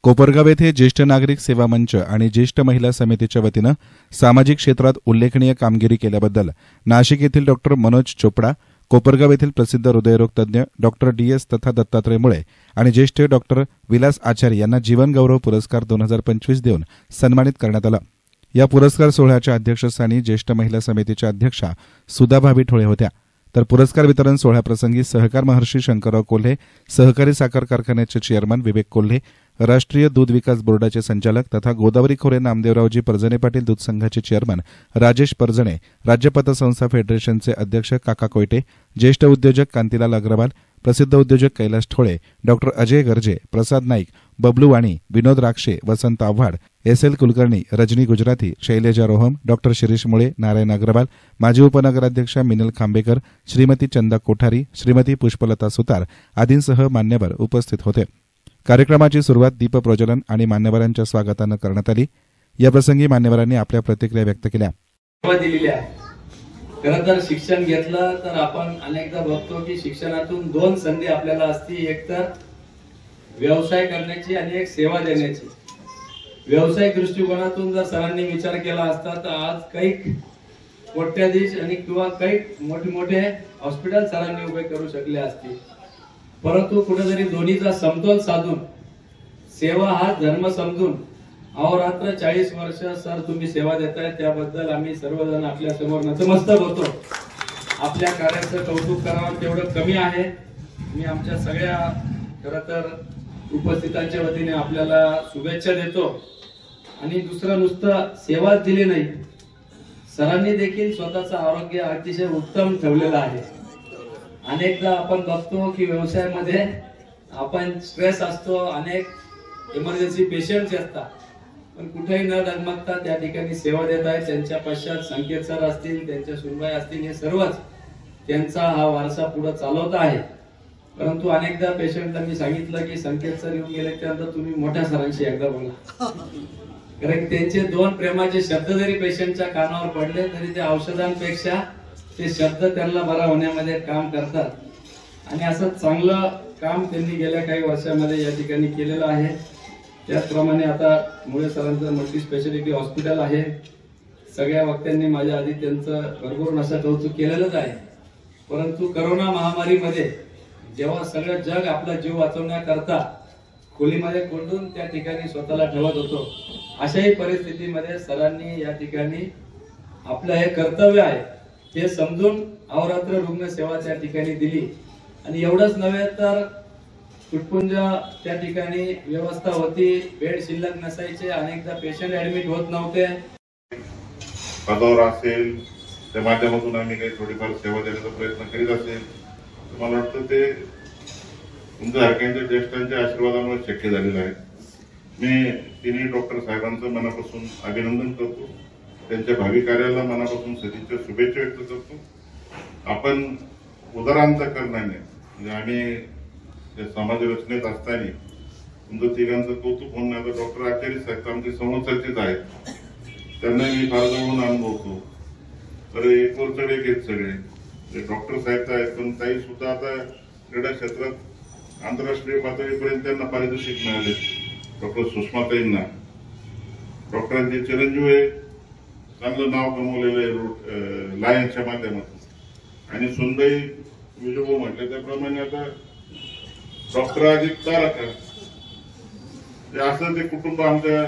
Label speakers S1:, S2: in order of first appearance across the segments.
S1: कोपरगाव येथे ज्येष्ठ नागरिक सेवा मंच आणि ज्येष्ठ महिला समितीच्या वतीनं सामाजिक क्षेत्रात उल्लेखनीय कामगिरी केल्याबद्दल नाशिक येथील डॉक्टर मनोज चोपडा, कोपरगाव येथील प्रसिद्ध हृदयरोग तज्ज्ञ डॉक्टर DS तथा दत्तात्रय मुळे आणि ज्येष्ठ डॉक्टर विलास आचार्य यांना जीवन गौरव पुरस्कार 2025 देऊन सन्मानित करण्यात आलं। या पुरस्कार सोहळ्याच्या अध्यक्षस्थानी ज्येष्ठ महिला समितीच्या अध्यक्षा सुधाभाभी ठोळे होत्या। तर पुरस्कार वितरण सोहळ्याप्रसंगी सहकार महर्षी शंकरराव कोल्हे सहकारी साखर कारखान्याचे चेअरमन विवेक कोल्हे, राष्ट्रीय दूध विकास बोर्डाचे संचालक तथा गोदावरी खोरे नामदेवरावजी परजणे पाटील दूध संघाचे चेअरमन राजेश परजणे, राज्य पतसंस्था फेडरेशनचे अध्यक्ष काका कोयटे, ज्येष्ठ उद्योजक कांतीलाल अग्रवाल, प्रसिद्ध उद्योजक कैलास ठोळे, डॉक्टर अजय गर्जे, प्रसाद नाईक, बबलू वाणी, विनोद राक्षे, वसंत आव्हाड, SL कुलकर्णी, रजनी गुजराती, शैलेजा रोहम, डॉक्टर शिरीष मुळे, नारायण अग्रवाल, माजी उपनगराध्यक्षा मिनल खांबेकर, श्रीमती चंदा कोठारी, श्रीमती पुष्पलता सुतार आदींसह मान्यवर उपस्थित होते। कार्यक्रमाची सुरुवात दीप प्रज्वलन आणि मान्यवरांच्या स्वागतानं करण्यात आली। याप्रसंगी मान्यवरांनी आपल्या प्रतिक्रिया व्यक्त केल्या।
S2: खरं तर शिक्षण घेतलं तर आपण अनेकदा बघतो की शिक्षणातून दोन संधी आपल्याला असती, एक तर व्यवसाय करण्याची आणि एक सेवा देण्याची। व्यावसायिक दृष्टिकोनातून जर सरांनी विचार केला असता तर आज काही कोट्याधीश आणि किंवा काही मोठे हॉस्पिटल सरांनी उभे करू शकले असते, परंतु कुठेतरी दोन्हीचा समतोल साधून सेवा हा धर्म समजून अहोरात्र 40 वर्ष सर तुम्ही सेवा देताय, त्याबद्दल आम्ही सर्वजण आपल्या समोर नतमस्तक होतो। आपल्या कार्याचं कौतुक करावं तेवढं कमी आहे। मी आमच्या सगळ्या खरं तर उपस्थितांच्या वतीने आपल्याला शुभेच्छा देतो। आणि दुसरं नुसतं सेवाच दिली नाही, सरांनी देखील स्वतःचं आरोग्य अतिशय उत्तम ठेवलेलं आहे। अनेकदा आपण बघतो की व्यवसायामध्ये आपण स्ट्रेस असतो, अनेक इमर्जन्सी पेशंट्स असतात, पण कुठेही न डगमगता त्या ठिकाणी सेवा देत आहेत। त्यांच्या पश्चात संकेत सर असतील, त्यांच्या सुनबाई असतील, हे सर्वच त्यांचा हा वारसा पुढे चालवत आहे। परंतु अनेकदा पेशंटला मी सांगितलं की संकेत सर येऊन गेले त्यानंतर तुम्ही मोठ्या सरांशी एकदा बोला, कारण त्यांचे दोन प्रेमाचे शब्द जरी पेशंटच्या कानावर पडले तरी ते औषधांपेक्षा ते शब्द त्यांना बरा होण्यामध्ये काम करतात। आणि असं चांगलं काम त्यांनी गेल्या काही वर्षांमध्ये या ठिकाणी केलेलं आहे। त्याचप्रमाणे आता मुळे सरांचं मल्टी स्पेशालिटी हॉस्पिटल आहे। सगळ्या वक्त्यांनी माझ्या आधी त्यांचं भरभरून असं कौतुक केलेलंच आहे। परंतु करोना महामारीमध्ये जेव्हा सगळं जग आपला जीव वाचवण्याकरता खोलीमध्ये कोंडून त्या ठिकाणी स्वतःला ठेवत होतो, अशाही परिस्थितीमध्ये सरांनी या ठिकाणी आपलं हे कर्तव्य आहे हे समजून अहोरात्र रुग्ण सेवा त्या ठिकाणी दिली। आणि एवढंच नव्हे तर तुटपुंज त्या ठिकाणी व्यवस्था होती, बेड शिल्लक नसायचे, अनेकदा पेशंट ऍडमिट होत नव्हते।
S3: पदावर असेल त्या माध्यमातून आम्ही काही थोडीफार सेवा देण्याचा प्रयत्न करीत असेल तर मला वाटतं ते तुमच्या सारख्यांच्या ज्येष्ठांच्या आशीर्वादामुळे शक्य झालेलं आहे। मी तिन्ही डॉक्टर साहेबांचं मनापासून अभिनंदन करतो, त्यांच्या भावी कार्याला मनापासून सदिच्छा शुभेच्छा व्यक्त करतो। आपण उदारांतकरणाने म्हणजे आम्ही समाज रचनेत असताना तुमचं तिघांचं कौतुक होऊन आता डॉक्टर आचार्य साहेब आमचे संवत्सरचेच आहेत, त्यांना मी फार जवळून अनुभवतो। तर एक वर चढ एक सगळे डॉक्टर साहेब आहेत, पण ताई सुद्धा आता क्रीडा क्षेत्रात आंतरराष्ट्रीय पातळीपर्यंत त्यांना पारितोषिक मिळाले। डॉक्टर सुषमाताईंना डॉक्टरांचे चिरंजीव आहे, चांगलं नाव कमवलेलं लायन्सच्या माध्यमातून। आणि सुनबाई विजोबा म्हटले त्याप्रमाणे आता डॉक्टर अधिक तारका असं ते कुटुंब आमच्या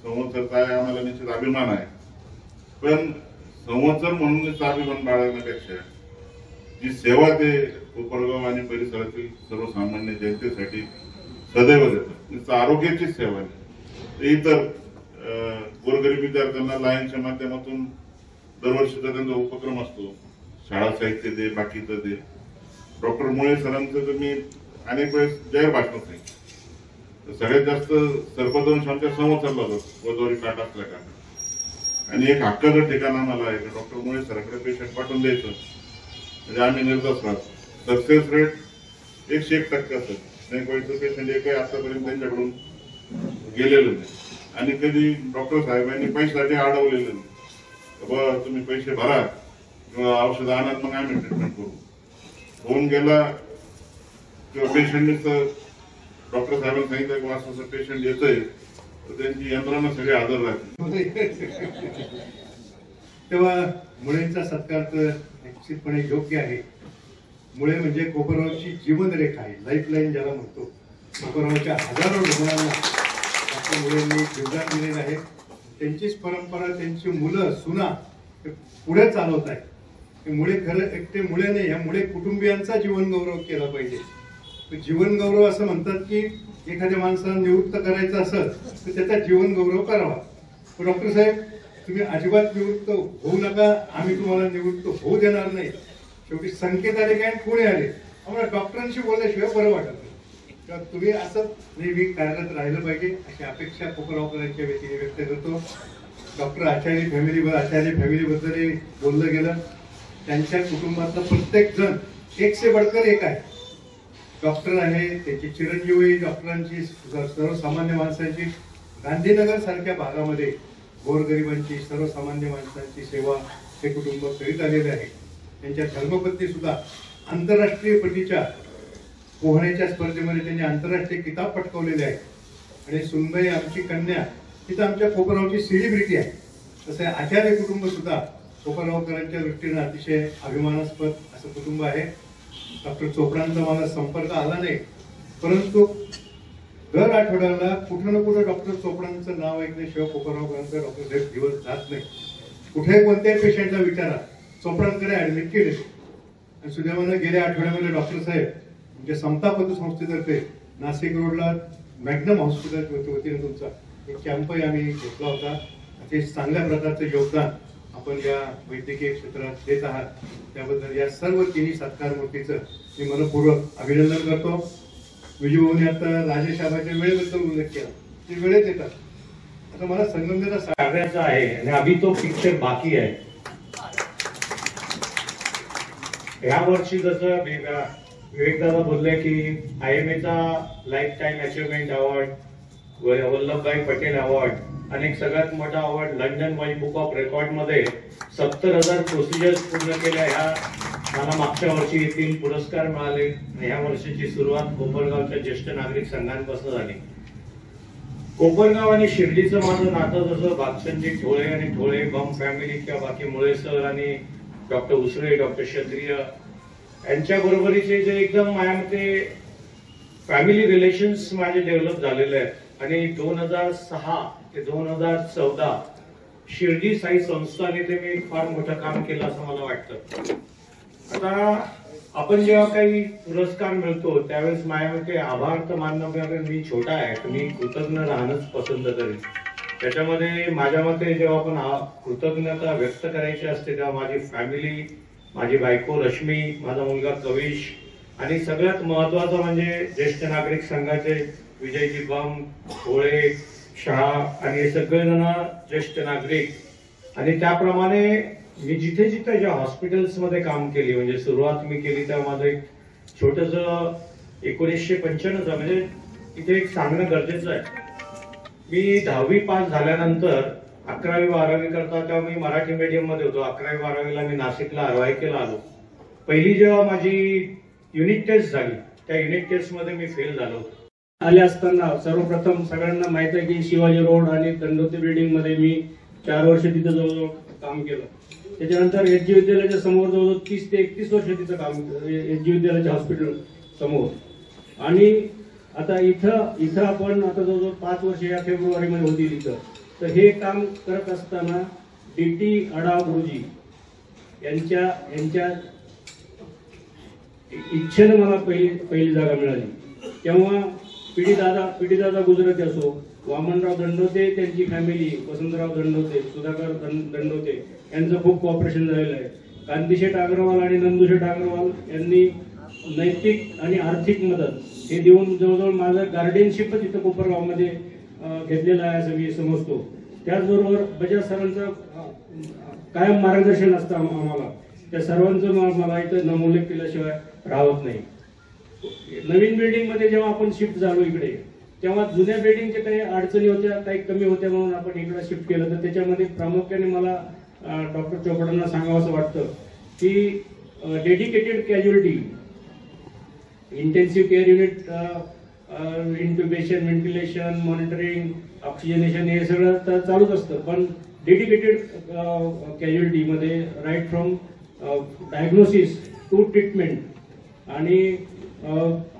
S3: संवत्सरचं आहे, आम्हाला निश्चित अभिमान आहे। पण संवत्सर म्हणून अभिमान बाळगण्यापेक्षा जी सेवा ते कोपरगाव आणि परिसरातील सर्वसामान्य जनतेसाठी सदैव देतात, नुसतं आरोग्याची सेवा नाही, इतर गोरगरीब विद्यार्थ्यांना लायन्सच्या माध्यमातून दरवर्षीचा त्यांचा उपक्रम असतो, शाळा साहित्य दे, बाकीचं दे। डॉक्टर मुळे सरांचं तर मी अनेक वेळेस जाहीर भाषणात सांगितलं, सगळ्यात जास्त सर्पदंश आमच्या संवत्सरला जातो गोदावरी काठ असल्या कारण। आणि एक हक्काचं ठिकाण आम्हाला आहे, डॉक्टर मुळे सरांकडे पेशंट पाठवून द्यायचं म्हणजे आम्ही निर्धास्त राहतो। सक्सेस रेट 101% असत, नाही कोणतं पेशंट एकही आतापर्यंत त्यांच्याकडून गेलेलं नाही। आणि कधी डॉक्टर साहेबांनी पैशासाठी अडवलेलं नाही, बाबा तुम्ही पैसे भरा किंवा औषध आणा मग आम्ही ट्रीटमेंट करू। होऊन गेला किंवा पेशंटने डॉक्टर साहेबांनी सांगितलं की असं असं पेशंट येतोय तर त्यांची यंत्रणा सगळी हजर राहते.
S4: तेव्हा मुळेंचा सत्कार तर निश्चितपणे योग्य आहे. मुळे म्हणजे कोपरगावची जीवनरेखा आहे, लाईफलाईन ज्याला म्हणतो. कोपरगावच्या हजारो रुग्णांना आपल्या मुलांनी योगदान दिलेलं आहे. त्यांचीच परंपरा, त्यांची मुलं सुना पुढे चालवत आहे. मुळे खरं एकटे मुळे नाही, या मुळे कुटुंबियांचा जीवनगौरव केला पाहिजे. जीवनगौरव असं म्हणतात की एखाद्या माणसाला निवृत्त करायचं असेल तर त्याचा जीवनगौरव करावा. डॉक्टर साहेब, तुम्ही अजिबात निवृत्त होऊ नका, आम्ही तुम्हाला निवृत्त होऊ देणार नाही. शेवटी संकेत आले काय पुढे आले, आम्हाला डॉक्टरांशी बोलल्याशिवाय बरं वाटत नाही. तुम्ही असं नेहमी कार्यरत राहिलं पाहिजे अशी अपेक्षा कोपरगावकरांच्या वतीने व्यक्त करतो. डॉक्टर आचार्य फॅमिलीबद्दल बोललं गेलं. त्यांच्या कुटुंबातला प्रत्येक जण एक से बढ़कर एक आहे. डॉक्टर आहे, त्याची चिरंजीवी डॉक्टरांची, सर्वसामान्य माणसांची, गांधीनगर सारख्या भागामध्ये गोरगरिबांची, सर्वसामान्य माणसांची सेवा हे कुटुंब करीत आलेले आहे. त्यांच्या धर्मपत्नी सुद्धा आंतरराष्ट्रीय पटीच्या पोहण्याच्या स्पर्धेमध्ये त्यांनी आंतरराष्ट्रीय किताब पटकावलेले आहे. आणि सुनबाई आमची कन्या तिथं आमच्या कोपरगावची सेलिब्रिटी आहे. तसे आचार्य कुटुंब सुद्धा कोपरगावकरांच्या दृष्टीने अतिशय अभिमानास्पद असं कुटुंब आहे. डॉक्टर चोपडांचा मला संपर्क आला नाही, परंतु दर आठवड्याला कुठं ना कुठं डॉक्टर चोपडांचं नाव ऐकल्याशिवाय कोपरगावकरांचा डॉक्टर साहेब दिवस जात नाही. कुठे कोणत्याही पेशंटला विचारा, चोपडांकडे ऍडमिट केले. आणि सुदैवानं गेल्या आठवड्यामध्ये डॉक्टर साहेब म्हणजे समता पतसंस्थेतर्फे नाशिक रोडला मॅग्नम हॉस्पिटल वतीने तुमचा एक कॅम्पही आम्ही घेतला होता. अतिशय चांगल्या प्रकारचं योगदान आपण या वैद्यकीय क्षेत्रात देत आहात. त्याबद्दल या सर्व तिन्ही सत्कार मूर्तीचं मी मनपूर्वक अभिनंदन करतो. विजूभाऊने आता राजेश आबाच्या वेळेबद्दल उल्लेख केला, ते वेळेत येतात. आता मला संगमनेरला
S5: सांगायचं आहे आणि अभी तो पिक्चर बाकी आहे. या वर्षी जसं विवेकदादा बोलले की IMAचा life time achievement award, Vallabhbhai Patel award आणि सगळ्यात मोठा award London World Book of Record मध्ये 70,000 प्रोसिजर्स पूर्ण केल्या. ह्या मला मागच्या वर्षी 3 पुरस्कार मिळाले. ह्या वर्षीची सुरुवात कोपरगावच्या ज्येष्ठ नागरिक संघांपासून झाली. कोपरगाव आणि शिर्डीचं माझं नातं जसं भागचंदी ठोळे आणि ठोळे बम फॅमिली किंवा बाकी मुळे सर आणि डॉक्टर उसरे, डॉक्टर क्षत्रिय यांच्या बरोबरीचे जे एकदम माझ्यामध्ये फॅमिली रिलेशन्स माझे डेव्हलप झालेले आहेत. आणि 2006 ते 2014 शिर्डी साई संस्थाने ते मी फार मोठं काम केलं असं मला वाटतं. आता आपण जेव्हा काही पुरस्कार मिळतो त्यावेळेस माझ्यामध्ये आभार तर मानणं मी छोटा आहे, मी कृतज्ञ राहणंच पसंत करेन. त्याच्यामध्ये माझ्या मते जेव्हा आपण कृतज्ञता व्यक्त करायची असते तेव्हा माझी फॅमिली, माझी बायको रश्मी, माझा मुलगा कविश आणि सगळ्यात महत्वाचं म्हणजे ज्येष्ठ नागरिक संघाचे विजयजी बम, होळे, शाह आणि हे सगळेजण ज्येष्ठ नागरिक. आणि त्याप्रमाणे मी जिथे जिथे ज्या हॉस्पिटल्स मध्ये काम केली, म्हणजे सुरुवात मी केली तेव्हा माझं एक छोटस 1995 म्हणजे इथे एक सांगणं गरजेचं आहे. मी 10वी पास झाल्यानंतर 11वी 12वी करता तेव्हा मी मराठी मीडियम मध्ये होतो. 11वी 12वीला मी नाशिकला RYKला आलो. पहिली जेव्हा माझी युनिट टेस्ट झाली त्या युनिट टेस्ट मध्ये मी फेल झालो.
S6: आले असताना सर्वप्रथम सगळ्यांना माहित आहे की शिवाजी रोड आणि दंडोती बिल्डिंग मध्ये मी 4 वर्ष तिथं जवळजवळ काम केलं. त्याच्यानंतर SG विद्यालयाच्या समोर जवळजवळ 30 ते 31 वर्ष तिथं काम केलं, SG विद्यालयाच्या हॉस्पिटल समोर. आणि आता इथं आपण आता जवळजवळ 5 वर्ष या फेब्रुवारीमध्ये होतील इथं. तर हे काम करत असताना DT अडाव गुरुजी यांच्या इच्छेने मला पहिली जागा मिळाली. तेव्हा पीडी दादा गुजराती असो, वामनराव दंडोते त्यांची फॅमिली, वसंतराव दंडोते, सुधाकर दंडोते यांचं खूप कॉपरेशन झालेलं आहे. कांतीशेठ अग्रवाल आणि नंदूशेठ अग्रवाल यांनी नैतिक आणि आर्थिक मदत हे देऊन जवळजवळ माझं गार्डियनशिपच इथं कोपरगावमध्ये घेतलेलं आहे असं मी समजतो. त्याचबरोबर बजाज सरांचं कायम मार्गदर्शन असतं आम्हाला. त्या सर्वांचं मला इथं नमूल्य केल्याशिवाय राहत नाही. नवीन बिल्डिंग मध्ये जेव्हा आपण शिफ्ट झालो इकडे तेव्हा जुन्या बिल्डिंगच्या काही अडचणी होत्या, काही कमी होत्या म्हणून आपण इकडे शिफ्ट केलं. तर त्याच्यामध्ये प्रामुख्याने मला डॉक्टर चोपडांना सांगावं वाटतं की dedicated casualty intensive care unit intubation, ventilation, monitoring, oxygenation हे सगळं तर चालूच असतं. पण डेडिकेटेड कॅज्युअलिटीमध्ये right from diagnosis to treatment आणि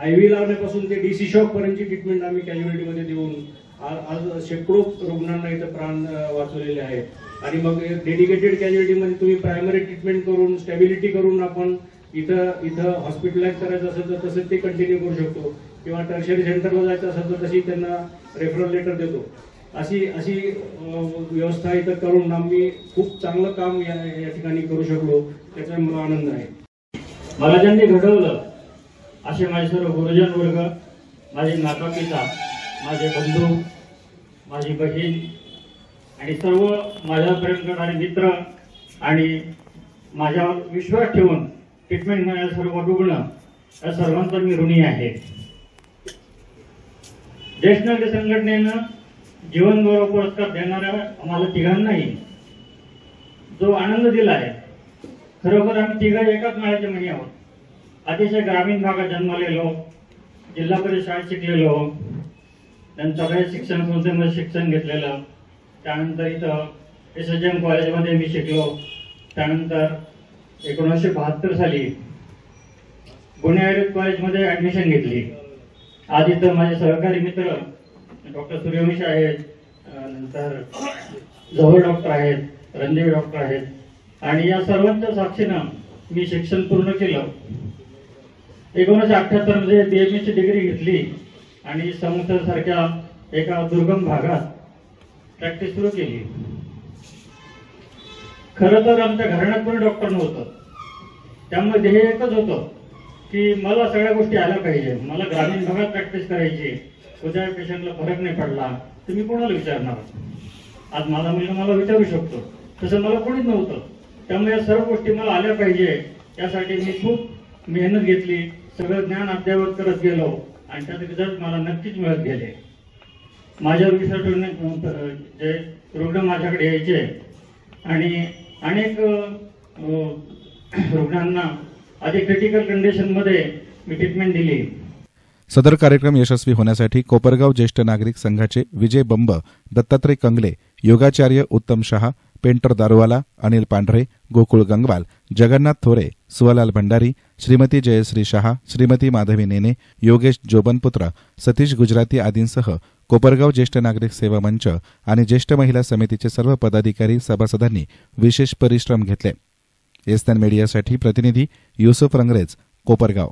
S6: IV लावण्यापासून ते DC शॉक पर्यंतची ट्रीटमेंट आम्ही कॅज्युअलिटीमध्ये देऊन आज शेकडो रुग्णांना इथं प्राण वाचवलेले आहेत. आणि मग डेडिकेटेड कॅज्युअलिटीमध्ये तुम्ही प्रायमरी ट्रीटमेंट करून स्टॅबिलिटी करून आपण इथं हॉस्पिटलाइज करायचं असेल तर तसं ते कंटिन्यू करू शकतो, किंवा टर्शरी सेंटरला जायचं असेल तर तशी त्यांना रेफरल लेटर देतो. अशी व्यवस्था इथं करून आम्ही खूप चांगलं काम या ठिकाणी करू शकलो, त्याचा मला आनंद आहे.
S7: मला ज्यांनी घडवलं असे माझे सर्व गुरुजन वर्ग, माझे माता पिता, माझे बंधू, माझी बहीण आणि सर्व माझ्या प्रेम करणारे मित्र आणि माझ्यावर विश्वास ठेवून ट्रीटमेंट घेणारे सर्व रुग्ण, या सर्वांचा मी ऋणी आहे. ज्येष्ठ नागरिक संघटनेनं जीवन गौरव पुरस्कार देणाऱ्या आम्हाला तिघांनाही जो आनंद दिला आहे, खरोखर आम्ही तिघं एकाच माळ्याचे मणी आहोत. अतिशय ग्रामीण भागात जन्मलेलो, जिल्हा परिषद शाळेत शिकलेलो, नंतर शिक्षण संस्थेमध्ये शिक्षण घेतलेलं, त्यानंतर इथं SHM कॉलेजमध्ये मी शिकलो. त्यानंतर 1972 साली पुणे आयुर्वेद कॉलेजमध्ये ऍडमिशन घेतली. आज इथं माझे सहकारी मित्र डॉक्टर सूर्यवंशी आहेत, नंतर जवळ डॉक्टर आहेत, रणदेवी डॉक्टर आहेत, आणि या सर्वांच्या साक्षीनं मी शिक्षण पूर्ण केलं. 1978 मध्ये BMS ची डिग्री घेतली आणि सारख्या एका दुर्गम भागात प्रॅक्टिस सुरू केली. खरं तर आमच्या घराण्यात कोणी डॉक्टर नव्हतं, त्यामुळे ध्येय एकच होतं की मला सगळ्या गोष्टी आल्या पाहिजे. मला ग्रामीण भागात प्रॅक्टिस करायची. उद्या पेशंटला फरक नाही पडला तर मी कोणाला विचारणार? आज माझा मुलगा मला विचारू शकतो, तसं मला कोणीच नव्हतं. त्यामुळे या सर्व गोष्टी मला आल्या पाहिजे यासाठी मी खूप मेहनत घेतली, सगळं ज्ञान अद्ययावत करत गेलो आणि त्याचे रिझल्ट मला नक्कीच मिळत गेले. माझ्या विश्वास जे रुग्ण माझ्याकडे यायचे आणि अनेक रुग्णांना अधिक क्रिटिकल कंडिशन मध्ये मी ट्रीटमेंट दिली.
S1: सदर कार्यक्रम यशस्वी होण्यासाठी कोपरगाव ज्येष्ठ नागरिक संघाचे विजय बंब, दत्तात्रय कंगले, योगाचार्य उत्तम शहा, पेंटर दारुवाला, अनिल पांढरे, गोकुळ गंगवाल, जगन्नाथ थोरे, सुवालाल भंडारी, श्रीमती जयश्री शहा, श्रीमती माधवी नेने, योगेश जोबनपुत्र, सतीश गुजराती आदींसह कोपरगाव ज्येष्ठ नागरिक सेवा मंच आणि ज्येष्ठ महिला समितीचे सर्व पदाधिकारी सभासदांनी विशेष परिश्रम घेतले. एस्तान मीडियासाठी प्रतिनिधी युसुफ रंगरेज, कोपरगाव.